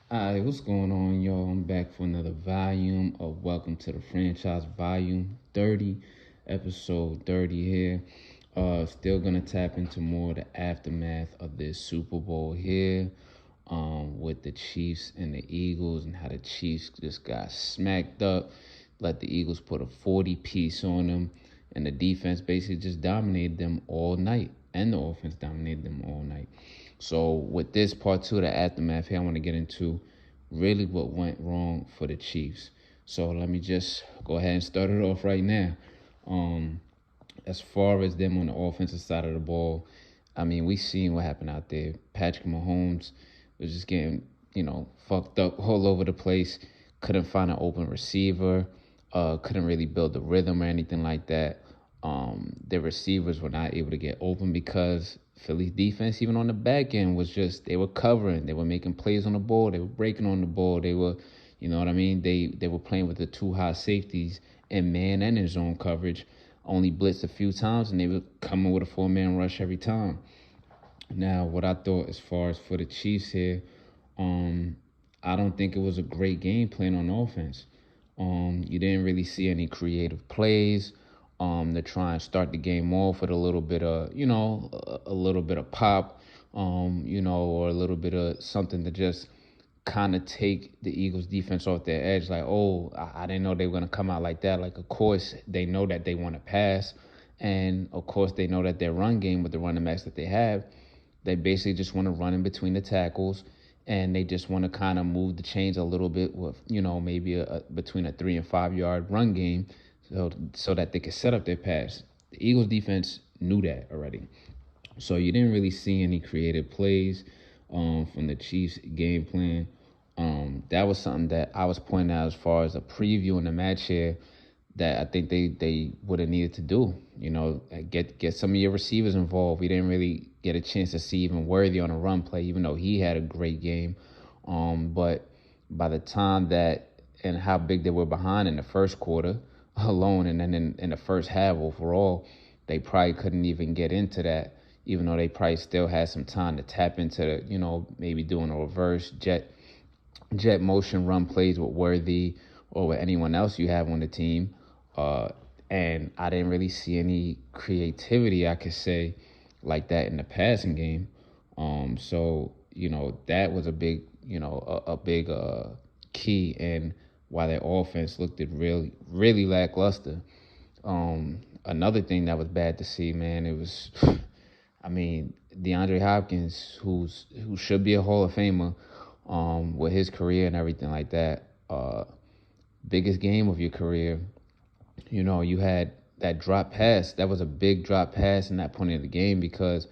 Alright, what's going on, y'all? I'm back for another volume of Welcome to the Franchise, Volume 30, Episode 30 here. Still gonna tap into more of the aftermath of this Super Bowl here, with the Chiefs and the Eagles and how the Chiefs just got smacked up, let the Eagles put a 40 piece on them, and the defense basically just dominated them all night, and the offense dominated them all night. So with this part two of the aftermath here, I want to get into really what went wrong for the Chiefs. So let me just go ahead and start it off right now. Um, as far as them on the offensive side of the ball, I mean, we seen what happened out there. Patrick Mahomes was just getting, fucked up all over the place. Couldn't find an open receiver. Couldn't really build the rhythm or anything like that. The receivers were not able to get open because Philly's defense, even on the back end, was just they were covering, they were making plays on the ball, they were breaking on the ball, they were, you know what I mean? They were playing with the two high safeties in man and in zone coverage. Only blitzed a few times, and they were coming with a 4-man rush every time. Now, what I thought as far as for the Chiefs here, I don't think it was a great game plan on offense. You didn't really see any creative plays to try and start the game off with a little bit of, a little bit of pop, or a little bit of something to just kind of take the Eagles defense off their edge. Like, oh, I didn't know they were going to come out like that. Like, of course, they know that they want to pass. And, of course, they know that their run game with the running backs that they have, they basically just want to run in between the tackles, and they just want to kind of move the chains a little bit with, maybe between a 3 and 5 yard run game, so that they could set up their pass. The Eagles defense knew that already. So you didn't really see any creative plays from the Chiefs game plan. That was something that I was pointing out as far as a preview in the match here that I think they would have needed to do. Get some of your receivers involved. We didn't really get a chance to see even Worthy on a run play, even though he had a great game. But by the time that and how big they were behind in the first quarter alone, and then in the first half overall, they probably couldn't even get into that, even though they probably still had some time to tap into maybe doing a reverse jet motion run plays with Worthy or with anyone else you have on the team. And I didn't really see any creativity, I could say, like that in the passing game. So that was a big, a big key in why their offense looked at really, really lackluster. Another thing that was bad to see, man, it was, I mean, DeAndre Hopkins, who should be a Hall of Famer, with his career and everything like that. Biggest game of your career. You had that drop pass. That was a big drop pass in that point of the game because,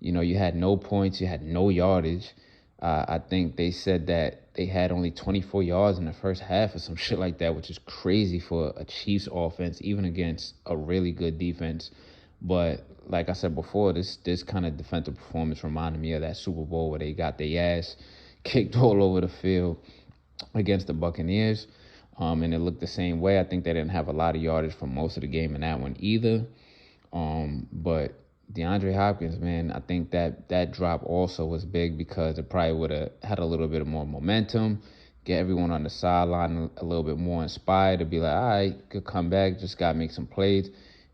you had no points, you had no yardage. I think they said that they had only 24 yards in the first half or some shit like that, which is crazy for a Chiefs offense, even against a really good defense. But like I said before, this kind of defensive performance reminded me of that Super Bowl where they got their ass kicked all over the field against the Buccaneers. And it looked the same way. I think they didn't have a lot of yardage for most of the game in that one either. But DeAndre Hopkins, man, I think that drop also was big because it probably would have had a little bit more momentum, get everyone on the sideline a little bit more inspired to be like, all right, good comeback, just got to make some plays.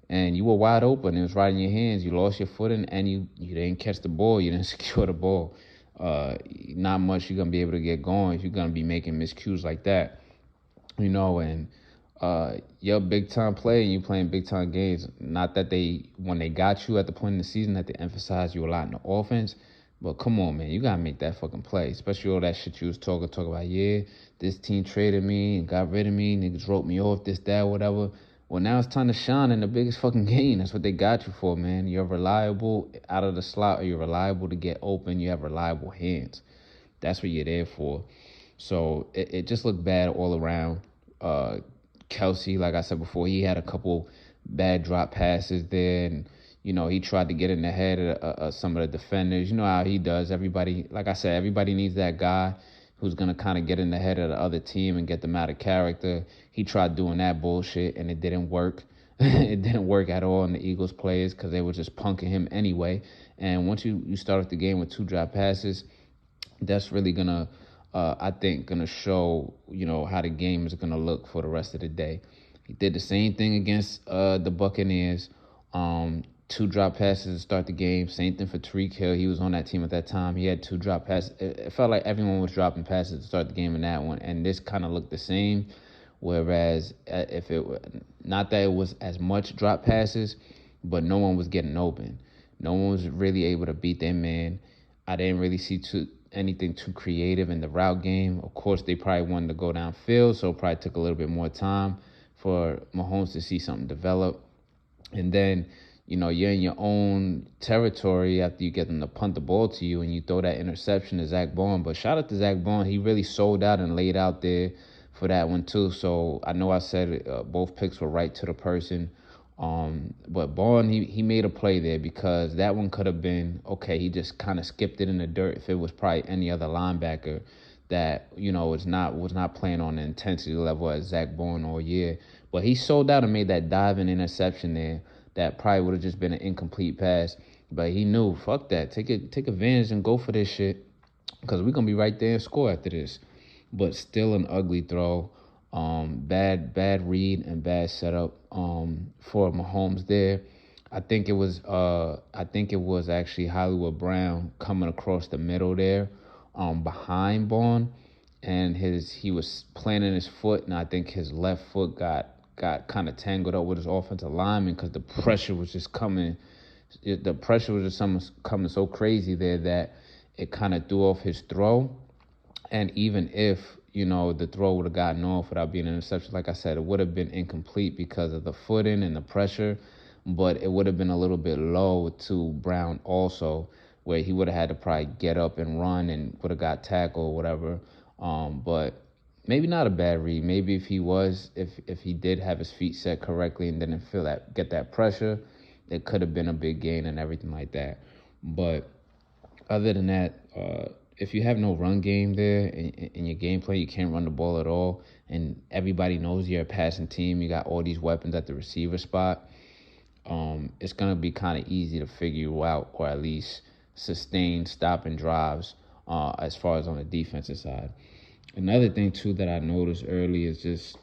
And you were wide open. It was right in your hands. You lost your footing, and you didn't catch the ball. You didn't secure the ball. Not much you're going to be able to get going if you're going to be making miscues like that. And you're a big time player and you playing big time games. Not that when they got you at the point in the season, that they emphasized you a lot in the offense. But come on, man, you gotta make that fucking play. Especially all that shit you was talking about. Yeah, this team traded me and got rid of me. Niggas wrote me off, this, that, whatever. Well, now it's time to shine in the biggest fucking game. That's what they got you for, man. You're reliable out of the slot, or you're reliable to get open. You have reliable hands. That's what you're there for. So it just looked bad all around. Kelsey, like I said before, he had a couple bad drop passes there, and he tried to get in the head of some of the defenders. You know how he does. Everybody, like I said, everybody needs that guy who's gonna kind of get in the head of the other team and get them out of character. He tried doing that bullshit, and it didn't work. It didn't work at all in the Eagles players because they were just punking him anyway. And once you start off the game with two drop passes, that's really gonna I think going to show, how the game is going to look for the rest of the day. He did the same thing against the Buccaneers. Two drop passes to start the game. Same thing for Tariq Hill. He was on that team at that time. He had two drop passes. It felt like everyone was dropping passes to start the game in that one. And this kind of looked the same. Whereas if it not that it was as much drop passes, but no one was getting open. No one was really able to beat their man. I didn't really see anything too creative in the route game. Of course, they probably wanted to go downfield, so it probably took a little bit more time for Mahomes to see something develop. And then, you're in your own territory after you get them to punt the ball to you and you throw that interception to Zach Bond. But shout out to Zach Bond. He really sold out and laid out there for that one too. So I know I said both picks were right to the person. But Bond, he made a play there because that one could have been, okay, he just kind of skipped it in the dirt if it was probably any other linebacker that, was not playing on the intensity level as Zach Bond all year. But he sold out and made that diving interception there that probably would have just been an incomplete pass. But he knew, fuck that, take advantage and go for this shit because we're going to be right there and score after this. But still an ugly throw. Bad read and bad setup for Mahomes there. I think it was actually Hollywood Brown coming across the middle there, behind Bond, and he was planting his foot, and I think his left foot got kind of tangled up with his offensive lineman because the pressure was just coming. The pressure was just coming so crazy there that it kind of threw off his throw. And even if, the throw would have gotten off without being an interception, like I said, it would have been incomplete because of the footing and the pressure, but it would have been a little bit low to Brown also, where he would have had to probably get up and run and would have got tackled or whatever. But maybe not a bad read. Maybe if he did have his feet set correctly and didn't get that pressure, it could have been a big gain and everything like that. But other than that, if you have no run game there in your game plan, you can't run the ball at all, and everybody knows you're a passing team, you got all these weapons at the receiver spot, it's going to be kind of easy to figure you out or at least sustain stopping drives as far as on the defensive side. Another thing, too, that I noticed early is just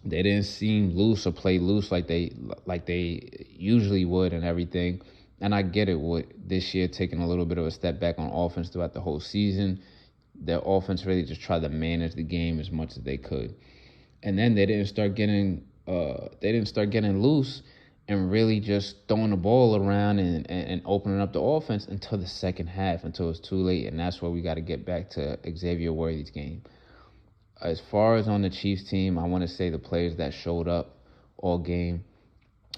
they didn't seem loose or play loose like they usually would and everything. And I get it with this year taking a little bit of a step back on offense throughout the whole season. Their offense really just tried to manage the game as much as they could. And then they didn't start getting loose and really just throwing the ball around and opening up the offense until the second half, until it's too late. And that's where we got to get back to Xavier Worthy's game. As far as on the Chiefs team, I want to say the players that showed up all game,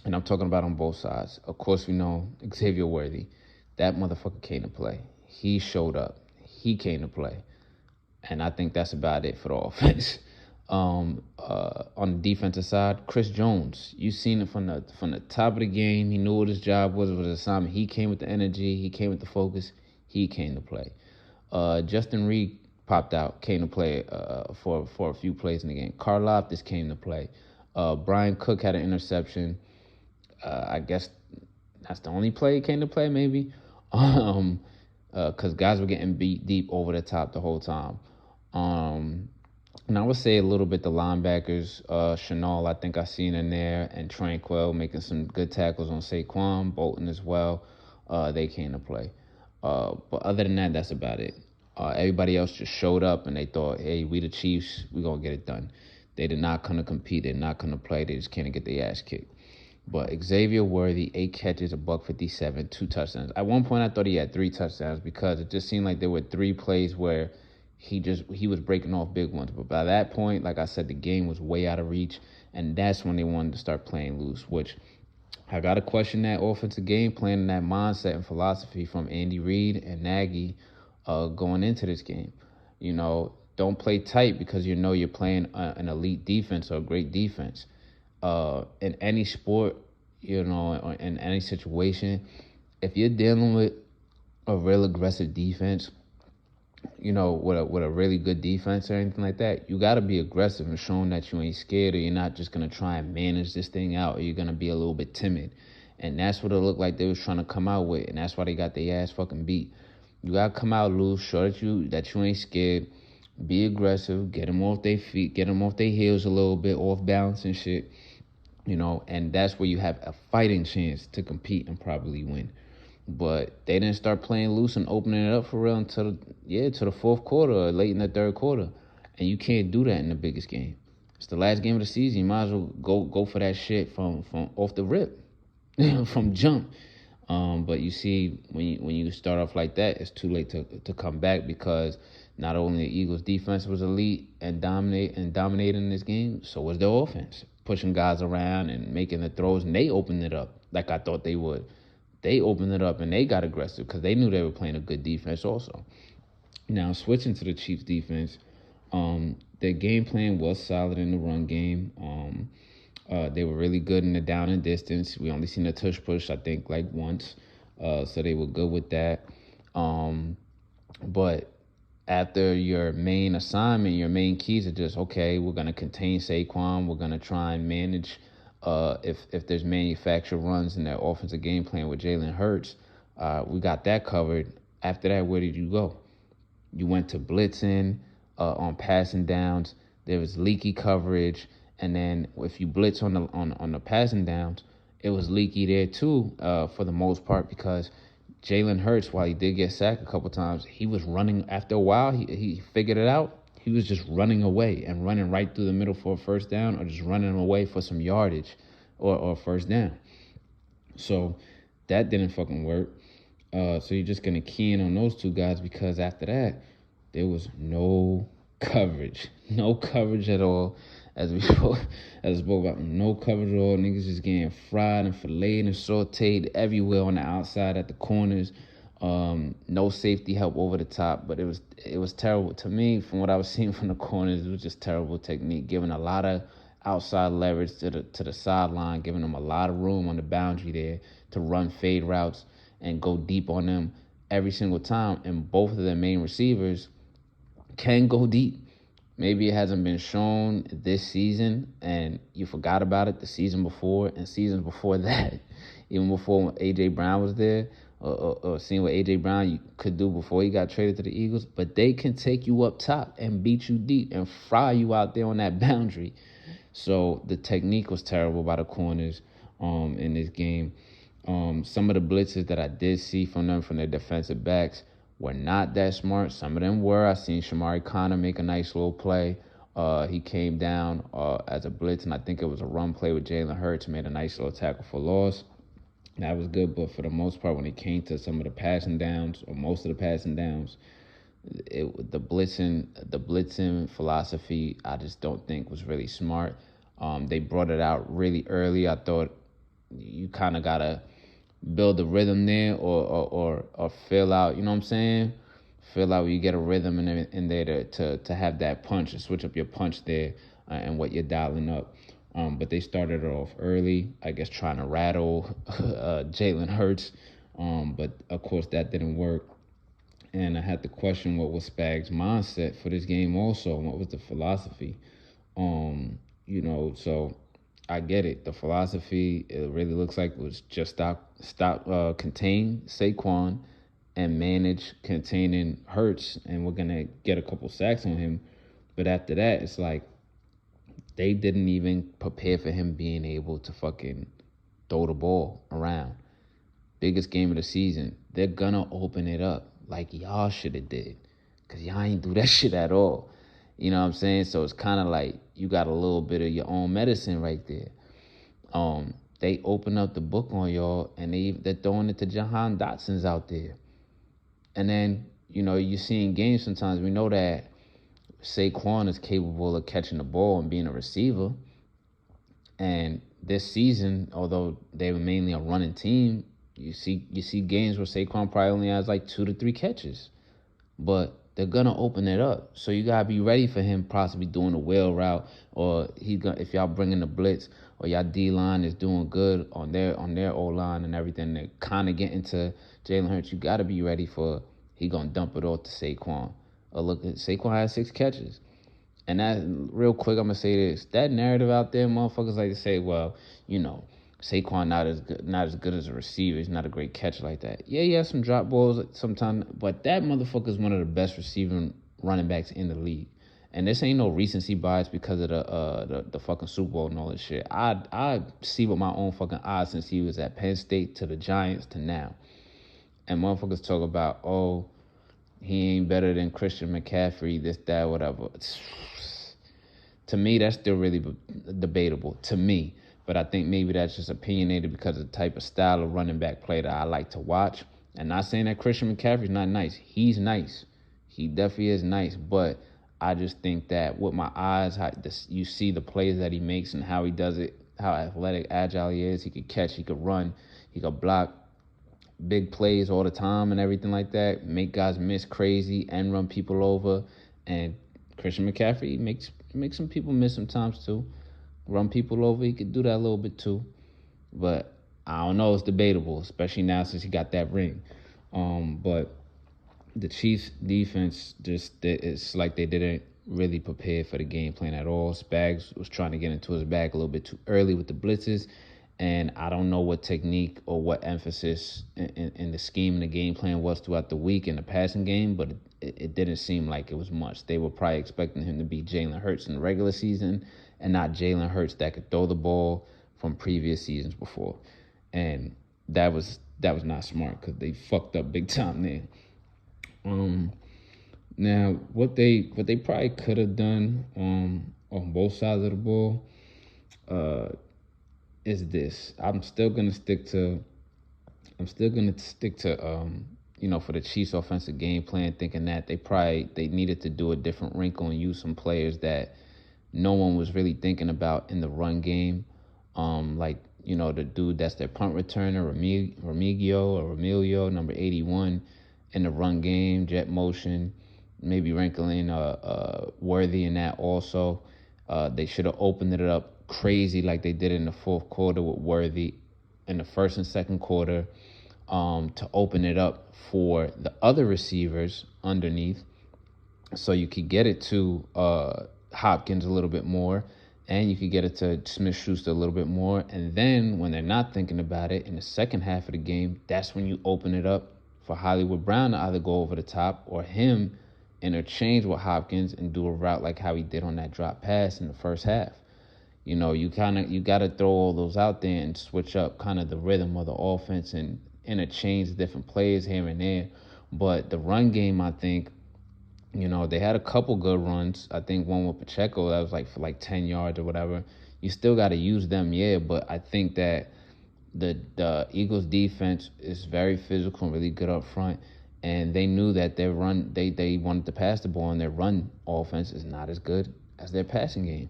and I'm talking about on both sides. Of course, we know Xavier Worthy. That motherfucker came to play. He showed up. He came to play. And I think that's about it for the offense. On the defensive side, Chris Jones. You seen it from the top of the game. He knew what his job was his assignment. He came with the energy. He came with the focus. He came to play. Justin Reed popped out, came to play for a few plays in the game. Karlaftis came to play. Brian Cook had an interception. I guess that's the only play he came to play, maybe, because guys were getting beat deep over the top the whole time. And I would say a little bit the linebackers, Chanel, I think I seen in there, and Tranquil making some good tackles on Saquon, Bolton as well. They came to play. But other than that, that's about it. Everybody else just showed up and they thought, hey, we the Chiefs, we're going to get it done. They did not come to compete. They're not going to play. They just can't get their ass kicked. But Xavier Worthy, 8 catches, $157, 2 touchdowns. At one point, I thought he had 3 touchdowns because it just seemed like there were 3 plays where he was breaking off big ones. But by that point, like I said, the game was way out of reach, and that's when they wanted to start playing loose, which I got to question that offensive game plan and that mindset and philosophy from Andy Reid and Nagy going into this game. Don't play tight because you're playing an elite defense or a great defense. In any sport, or in any situation, if you're dealing with a real aggressive defense, with a really good defense or anything like that, you got to be aggressive and showing that you ain't scared, or you're not just going to try and manage this thing out, or you're going to be a little bit timid. And that's what it looked like they was trying to come out with, and that's why they got their ass fucking beat. You got to come out loose, show that you ain't scared, Be aggressive, get them off their feet, get them off their heels a little bit, off balance and shit. And that's where you have a fighting chance to compete and probably win. But they didn't start playing loose and opening it up for real until to the fourth quarter or late in the third quarter. And you can't do that in the biggest game. It's the last game of the season. You might as well go for that shit from off the rip, from jump. But you see, when you start off like that, it's too late to come back, because not only the Eagles' defense was elite and dominating this game, so was their offense, pushing guys around and making the throws, and they opened it up like I thought they would. They opened it up and they got aggressive because they knew they were playing a good defense also. Now, switching to the Chiefs' defense, their game plan was solid in the run game. They were really good in the down and distance. We only seen a tush push, I think, like once. So they were good with that. But after your main assignment, your main keys are just, okay, we're going to contain Saquon. We're going to try and manage if there's manufactured runs in their offensive game plan with Jalen Hurts. We got that covered. After that, where did you go? You went to blitzing on passing downs. There was leaky coverage. And then if you blitz on the passing downs, it was leaky there too, for the most part, because Jalen Hurts, while he did get sacked a couple times, he was running. After a while, he figured it out. He was just running away and running right through the middle for a first down, or just running away for some yardage or first down. So that didn't fucking work. So you're just going to key in on those two guys, because after that, there was no coverage. No coverage at all. As we spoke about, no coverage at all. Niggas just getting fried and filleted and sauteed everywhere on the outside at the corners. No safety help over the top, but it was terrible to me. From what I was seeing from the corners, it was just terrible technique, giving a lot of outside leverage to the sideline, giving them a lot of room on the boundary there to run fade routes and go deep on them every single time. And both of their main receivers can go deep. Maybe it hasn't been shown this season and you forgot about it the season before and seasons before that, even before A.J. Brown was there, or seeing what A.J. Brown could do before he got traded to the Eagles. But they can take you up top and beat you deep and fry you out there on that boundary. So the technique was terrible by the corners in this game. Some of the blitzes that I did see from them, from their defensive backs, were not that smart. Some of them were. I seen Shamari Connor make a nice little play. He came down as a blitz, and I think it was a run play with Jalen Hurts, made a nice little tackle for loss. That was good, but for the most part, when it came to some of the passing downs, or most of the passing downs, the blitzing philosophy, I just don't think was really smart. They brought it out really early. I thought you kind of gotta build a rhythm there, or fill out, you know what I'm saying? Fill out where you get a rhythm in there to have that punch, and switch up your punch there and what you're dialing up. But they started it off early, I guess, trying to rattle Jalen Hurts. But of course that didn't work. And I had to question what was Spag's mindset for this game also, and what was the philosophy. So I get it. The philosophy, it really looks like, was just contain Saquon and manage containing Hurts, and we're gonna get a couple sacks on him. But after that, it's like they didn't even prepare for him being able to fucking throw the ball around. Biggest game of the season. They're gonna open it up like y'all should have did, because y'all ain't do that shit at all. You know what I'm saying? So it's kind of like you got a little bit of your own medicine right there. They open up the book on y'all, and they're throwing it to Jahan Dotson's out there. And then, you see in games sometimes, we know that Saquon is capable of catching the ball and being a receiver. And this season, although they were mainly a running team, you see games where Saquon probably only has like 2 to 3 catches. But they're gonna open it up, so you gotta be ready for him possibly doing a wheel route, or if y'all bringing the blitz, or y'all D line is doing good on their O line and everything, they're kind of getting to Jalen Hurts. You gotta be ready for he gonna dump it off to Saquon. Look, Saquon has 6 catches, and that, real quick, I'm gonna say this: that narrative out there, motherfuckers like to say, well, Saquon not as good as a receiver. He's not a great catcher like that. Yeah, he has some drop balls sometimes, but that motherfucker is one of the best receiving running backs in the league. And this ain't no recency bias because of the fucking Super Bowl and all this shit. I see with my own fucking eyes since he was at Penn State to the Giants to now. And motherfuckers talk about, oh, he ain't better than Christian McCaffrey, this, that, whatever. To me, that's still really debatable, to me. But I think maybe that's just opinionated because of the type of style of running back play that I like to watch. And not saying that Christian McCaffrey's not nice. He's nice. He definitely is nice. But I just think that with my eyes, you see the plays that he makes and how he does it, how athletic, agile he is. He could catch, he could run, he could block big plays all the time and everything like that, make guys miss crazy and run people over. And Christian McCaffrey makes some people miss sometimes too. Run people over, he could do that a little bit too. But I don't know, it's debatable, especially now since he got that ring. But the Chiefs defense, it's like they didn't really prepare for the game plan at all. Spags was trying to get into his bag a little bit too early with the blitzes. And I don't know what technique or what emphasis in the scheme and the game plan was throughout the week in the passing game, but it didn't seem like it was much. They were probably expecting him to be Jalen Hurts in the regular season and not Jalen Hurts that could throw the ball from previous seasons before. And that was not smart because they fucked up big time there. Now, what they probably could have done on both sides of the ball is this. I'm still gonna stick to for the Chiefs offensive game plan, thinking that they needed to do a different wrinkle and use some players that no one was really thinking about in the run game. The dude that's their punt returner, Remigio, number 81, in the run game, jet motion, maybe wrinkling Worthy in that also. They should have opened it up crazy like they did in the fourth quarter with Worthy in the first and second quarter, to open it up for the other receivers underneath so you could get it to Hopkins a little bit more and you could get it to Smith-Schuster a little bit more. And then when they're not thinking about it in the second half of the game, that's when you open it up for Hollywood Brown to either go over the top or him interchange with Hopkins and do a route like how he did on that drop pass in the first half. You got to throw all those out there and switch up kind of the rhythm of the offense and interchange different plays here and there. But the run game, I think, they had a couple good runs. I think one with Pacheco that was for 10 yards or whatever. You still got to use them, yeah, but I think that the Eagles defense is very physical and really good up front. And they knew that their run, they wanted to pass the ball, and their run offense is not as good as their passing game.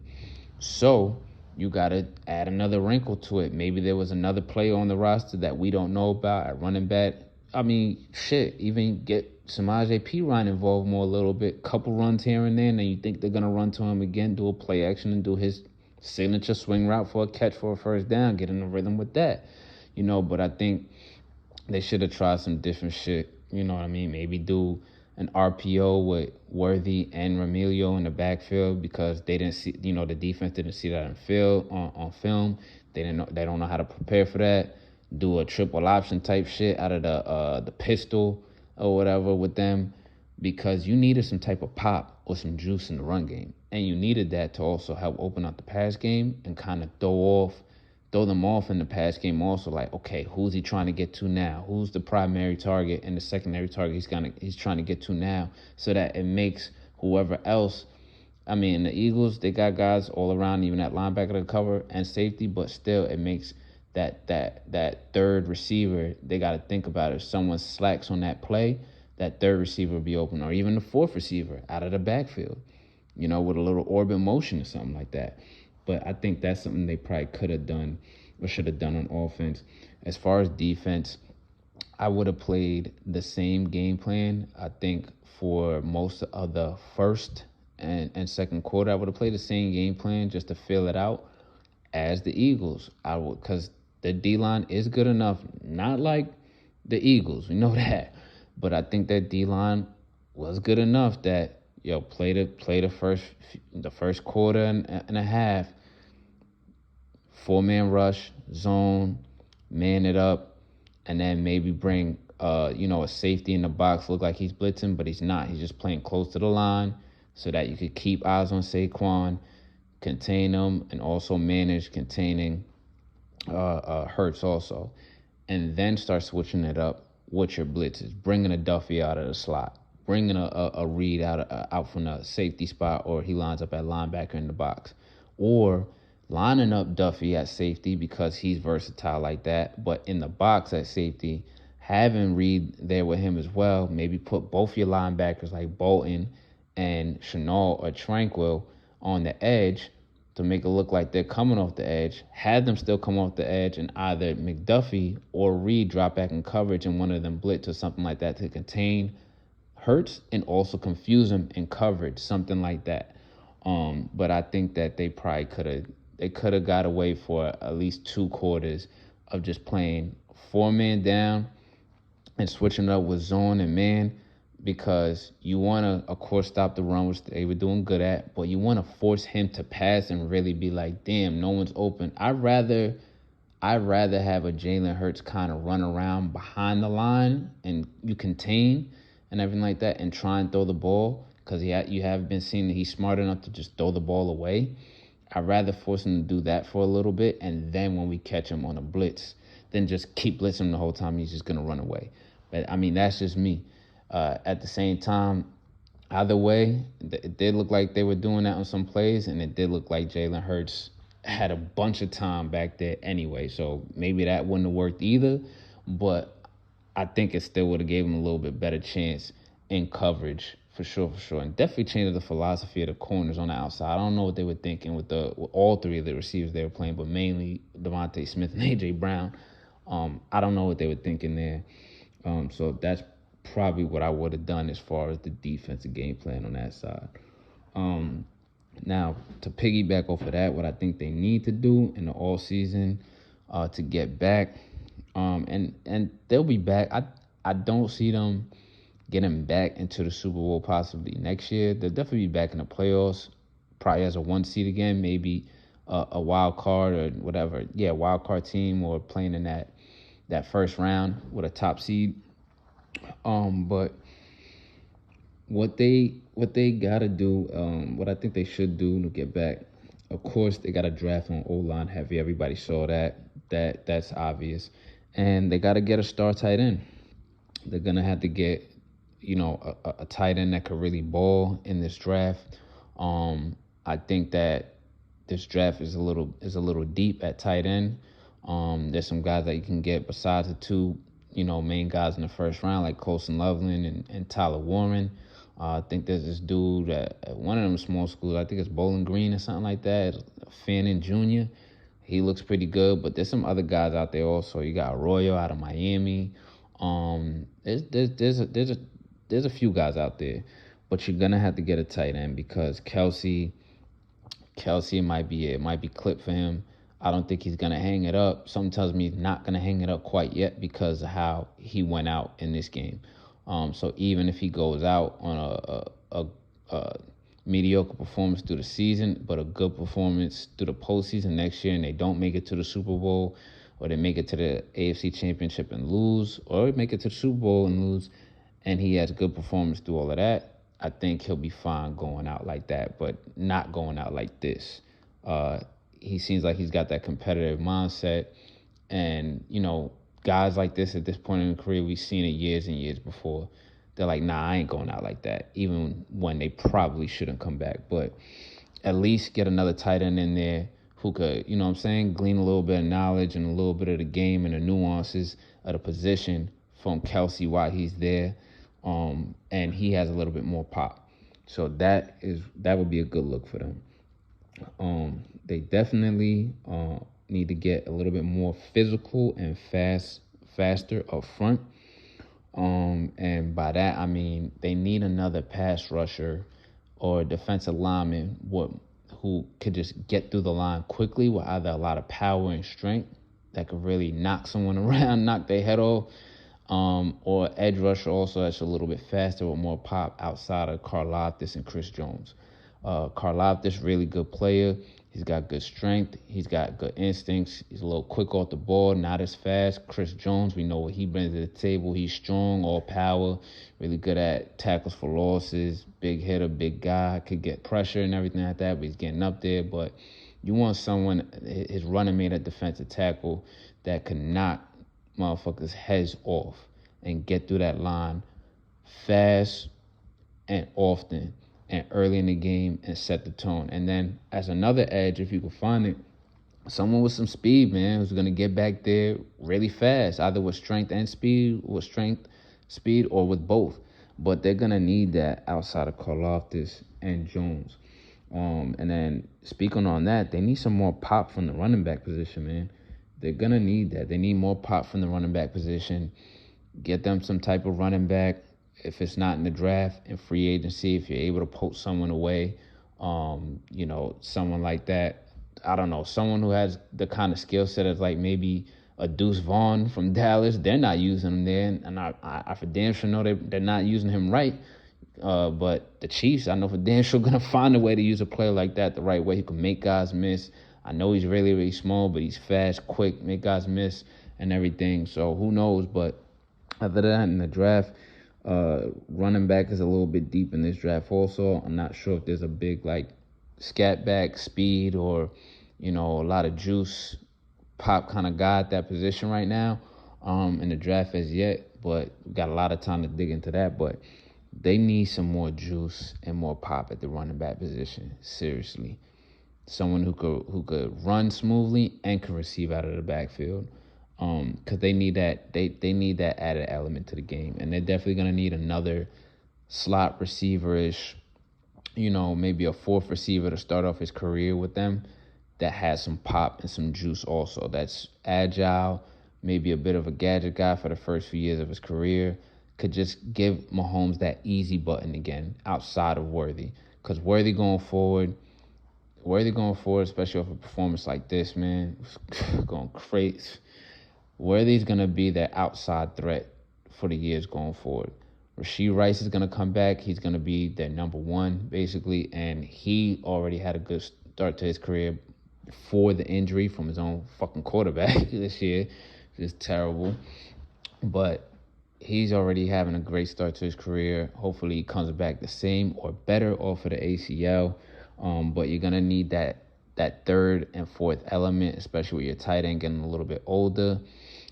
So you got to add another wrinkle to it. Maybe there was another player on the roster that we don't know about at running back. I mean, even get Samaje Perine involved more a little bit. Couple runs here and there, and then you think they're going to run to him again, do a play action, and do his signature swing route for a catch for a first down, get in the rhythm with that. But I think they should have tried some different shit. You know what I mean? Maybe do an RPO with Worthy and Remigio in the backfield because they didn't see, the defense didn't see that on film. They don't know how to prepare for that. Do a triple option type shit out of the pistol or whatever with them because you needed some type of pop or some juice in the run game. And you needed that to also help open up the pass game and kind of throw them off in the pass game also, like, okay, who's he trying to get to now? Who's the primary target and the secondary target he's trying to get to now, so that it makes whoever else, the Eagles, they got guys all around, even at linebacker to cover and safety, but still it makes that third receiver, they got to think about it. If someone slacks on that play, that third receiver will be open, or even the fourth receiver out of the backfield, with a little orbit motion or something like that. But I think that's something they probably could have done or should have done on offense. As far as defense, I would have played the same game plan. I think for most of the first and second quarter, I would have played the same game plan just to fill it out as the Eagles. Because the D-line is good enough, not like the Eagles, we know that. But I think that D-line was good enough that play the first quarter and a half, 4-man rush, zone, man it up, and then maybe bring a safety in the box, look like he's blitzing, but he's not. He's just playing close to the line so that you could keep eyes on Saquon, contain him, and also manage containing Hurts also. And then start switching it up with your blitzes, bringing a Duffy out of the slot, bringing a Reed out from the safety spot, or he lines up at linebacker in the box, or lining up Duffy at safety because he's versatile like that, but in the box at safety, having Reed there with him as well. Maybe put both your linebackers like Bolton and Chenault or Tranquil on the edge to make it look like they're coming off the edge. Have them still come off the edge, and either McDuffie or Reed drop back in coverage and one of them blitz or something like that to contain Hurts and also confuse him in coverage, something like that. But I think that they probably could have got away for at least 2 quarters of just playing 4-man down and switching up with zone and man, because you want to, of course, stop the run, which they were doing good at, but you want to force him to pass and really be like, damn, no one's open. I'd rather have a Jalen Hurts kind of run around behind the line and you contain and everything like that and try and throw the ball, because you have been seeing that he's smart enough to just throw the ball away. I'd rather force him to do that for a little bit, and then when we catch him on a blitz, then just keep blitzing him the whole time. He's just going to run away. But, I mean, that's just me. At the same time, either way, it did look like they were doing that on some plays, and it did look like Jalen Hurts had a bunch of time back there anyway. So maybe that wouldn't have worked either, but I think it still would have gave him a little bit better chance in coverage, for sure. And definitely changed the philosophy of the corners on the outside. I don't know what they were thinking with all 3 of the receivers they were playing, but mainly Devontae Smith and A.J. Brown. I don't know what they were thinking there. So that's probably what I would have done as far as the defensive game plan on that side. Now, to piggyback off of that, what I think they need to do in the all season to get back, and they'll be back. I don't see them getting back into the Super Bowl possibly next year. They'll definitely be back in the playoffs, probably as a 1 seed again, maybe a wild card or whatever. Yeah, wild card team, or playing in that first round with a top seed. But what they gotta do, what I think they should do to get back, of course, they gotta draft on O-line heavy. Everybody saw that. That's obvious. And they gotta get a star tight end. They're gonna have to get, a tight end that could really ball in this draft. I think that this draft is a little deep at tight end. There's some guys that you can get besides the 2, main guys in the first round, like Colson Loveland and Tyler Warren. I think there's this dude at one of them small schools, I think it's Bowling Green or something like that, Fannin Jr. He looks pretty good, but there's some other guys out there also. You got Arroyo out of Miami. There's a few guys out there, but you're gonna have to get a tight end because Kelsey might be it. It might be clipped for him. I don't think he's going to hang it up. Something tells me he's not going to hang it up quite yet because of how he went out in this game. So even if he goes out on a mediocre performance through the season, but a good performance through the postseason next year, and they don't make it to the Super Bowl, or they make it to the AFC Championship and lose, or make it to the Super Bowl and lose, and he has good performance through all of that, I think he'll be fine going out like that, but not going out like this. He seems like he's got that competitive mindset. And, guys like this at this point in the career, we've seen it years and years before. They're like, nah, I ain't going out like that, even when they probably shouldn't come back. But at least get another tight end in there who could, glean a little bit of knowledge and a little bit of the game and the nuances of the position from Kelsey while he's there. And he has a little bit more pop. So that would be a good look for them. They definitely need to get a little bit more physical and faster up front. And by that, I mean they need another pass rusher or defensive lineman who could just get through the line quickly with either a lot of power and strength that could really knock someone around, knock their head off, or edge rusher also that's a little bit faster with more pop outside of Karlaftis and Chris Jones. Karlaftis, really good player. He's got good strength. He's got good instincts. He's a little quick off the ball, not as fast. Chris Jones, we know what he brings to the table. He's strong, all power, really good at tackles for losses, big hitter, big guy, could get pressure and everything like that, but he's getting up there. But you want someone, his running mate at defensive tackle, that can knock motherfuckers' heads off and get through that line fast and often and early in the game and set the tone. And then as another edge, if you can find it, someone with some speed, man, who's going to get back there really fast, either with strength and speed, speed, or with both. But they're going to need that outside of Karlaftis and Jones. And then speaking on that, they need some more pop from the running back position, man. They're going to need that. They need more pop from the running back position. Get them some type of running back. If it's not in the draft, in free agency, if you're able to poach someone away, someone like that. I don't know, someone who has the kind of skill set as like maybe a Deuce Vaughn from Dallas. They're not using him there, and I for damn sure know they're not using him right. But the Chiefs, I know for damn sure going to find a way to use a player like that the right way. He can make guys miss. I know he's really, really small, but he's fast, quick, make guys miss and everything. So who knows? But other than that, in the draft, running back is a little bit deep in this draft also. I'm not sure if there's a big like scat back speed or a lot of juice pop kind of guy at that position right now in the draft as yet, but we got a lot of time to dig into that. But they need some more juice and more pop at the running back position, seriously. Someone who could run smoothly and can receive out of the backfield. Because they need that they need that added element to the game, and they're definitely gonna need another slot receiver-ish, maybe a fourth receiver to start off his career with them that has some pop and some juice also. That's agile, maybe a bit of a gadget guy for the first few years of his career. Could just give Mahomes that easy button again outside of Worthy, because Worthy going forward, especially off a performance like this, man, going crazy. Worthy's going to be their outside threat for the years going forward. Rashee Rice is going to come back. He's going to be their number one, basically, and he already had a good start to his career before the injury from his own fucking quarterback this year. It's terrible. But he's already having a great start to his career. Hopefully he comes back the same or better off of the ACL. But you're going to need that third and fourth element, especially with your tight end getting a little bit older.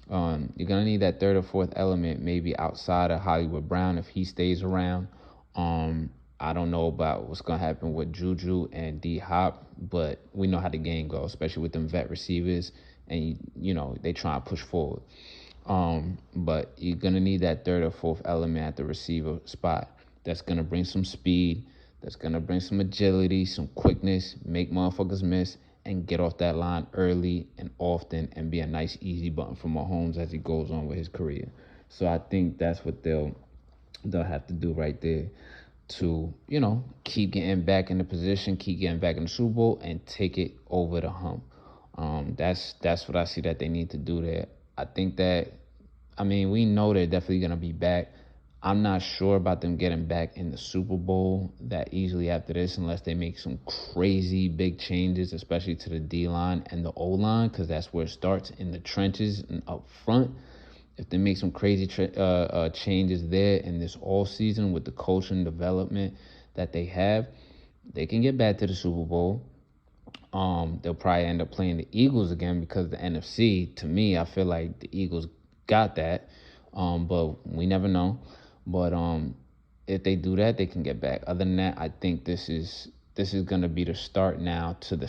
You're going to need that third or fourth element maybe outside of Hollywood Brown if he stays around. I don't know about what's going to happen with Juju and D-Hop, but we know how the game goes, especially with them vet receivers, and, they try to push forward. But you're going to need that third or fourth element at the receiver spot that's going to bring some speed, that's going to bring some agility, some quickness, make motherfuckers miss, and get off that line early and often and be a nice, easy button for Mahomes as he goes on with his career. So I think that's what they'll have to do right there to, keep getting back in the position, keep getting back in the Super Bowl, and take it over the hump. That's what I see that they need to do there. I think that, we know they're definitely going to be back. I'm not sure about them getting back in the Super Bowl that easily after this unless they make some crazy big changes, especially to the D-line and the O-line, because that's where it starts, in the trenches and up front. If they make some crazy changes there in this all season with the coaching development that they have, they can get back to the Super Bowl. They'll probably end up playing the Eagles again because the NFC, to me, I feel like the Eagles got that, but we never know. But if they do that, they can get back. Other than that, I think this is going to be the start now to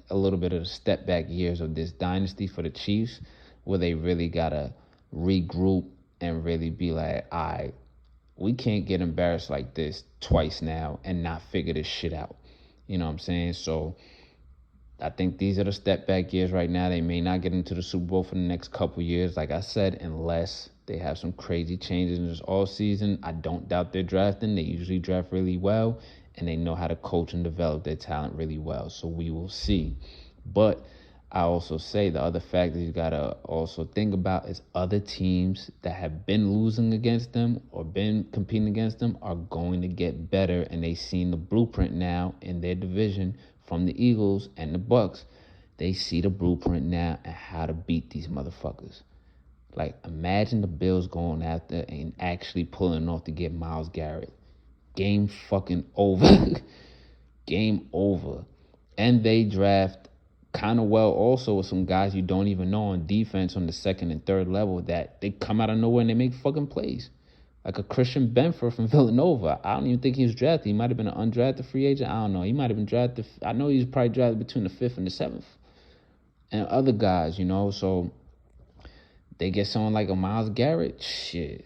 a little bit of the step back years of this dynasty for the Chiefs, where they really got to regroup and really be like, all right, we can't get embarrassed like this twice now and not figure this shit out. You know what I'm saying? So I think these are the step back years right now. They may not get into the Super Bowl for the next couple years, like I said, unless they have some crazy changes in this all season. I don't doubt they're drafting. They usually draft really well, and they know how to coach and develop their talent really well. So we will see. But I also say the other factor you got to also think about is other teams that have been losing against them or been competing against them are going to get better, and they've seen the blueprint now in their division from the Eagles and the Bucks, they see the blueprint now and how to beat these motherfuckers. Like, imagine the Bills going after and actually pulling off to get Myles Garrett. Game fucking over. Game over. And they draft kind of well also with some guys you don't even know on defense on the second and third level that they come out of nowhere and they make fucking plays. Like a Christian Benford from Villanova. I don't even think he was drafted. He might have been an undrafted free agent. I don't know. He might have been drafted. I know he was probably drafted between the 5th and the 7th. And other guys, you know, so they get someone like a Myles Garrett, shit.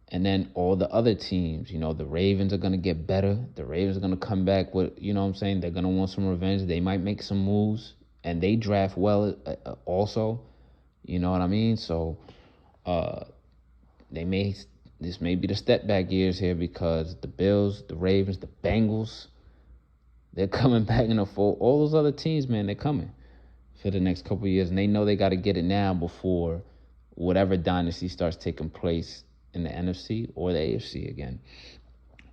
And then all the other teams, you know, the Ravens are going to get better. The Ravens are going to come back with, you know what I'm saying, they're going to want some revenge. They might make some moves. And they draft well also. You know what I mean? So this may be the step back years here because the Bills, the Ravens, the Bengals, they're coming back in the fold. All those other teams, man, they're coming for the next couple of years. And they know they got to get it now before whatever dynasty starts taking place in the NFC or the AFC again.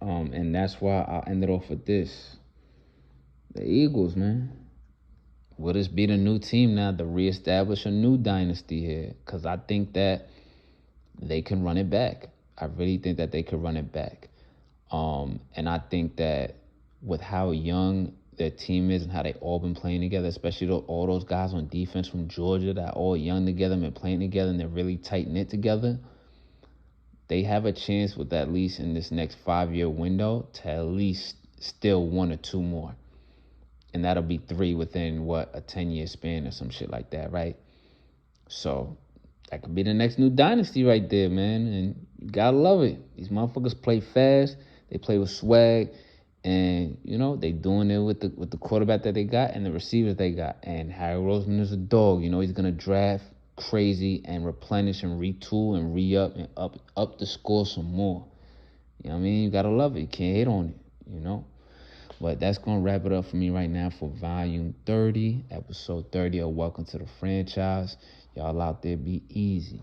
And that's why I ended off with this. The Eagles, man. Will this be the new team now to reestablish a new dynasty here? Because I think that they can run it back. I really think that they could run it back. And I think that with how young their team is and how they all been playing together, especially all those guys on defense from Georgia that are all young together and been playing together and they're really tight-knit together, they have a chance with at least in this next 5-year window to at least steal 1 or 2 more. And that'll be 3 within, a 10-year span or some shit like that, right? So that could be the next new dynasty right there, man. And you gotta love it. These motherfuckers play fast. They play with swag. And, you know, they doing it with the quarterback that they got and the receivers they got. And Harry Roseman is a dog. You know, he's going to draft crazy and replenish and retool and re-up and up the score some more. You know what I mean? You got to love it. You can't hate on it, you know? But that's going to wrap it up for me right now for Volume 30, Episode 30 of Welcome to the Franchise. Y'all out there, be easy.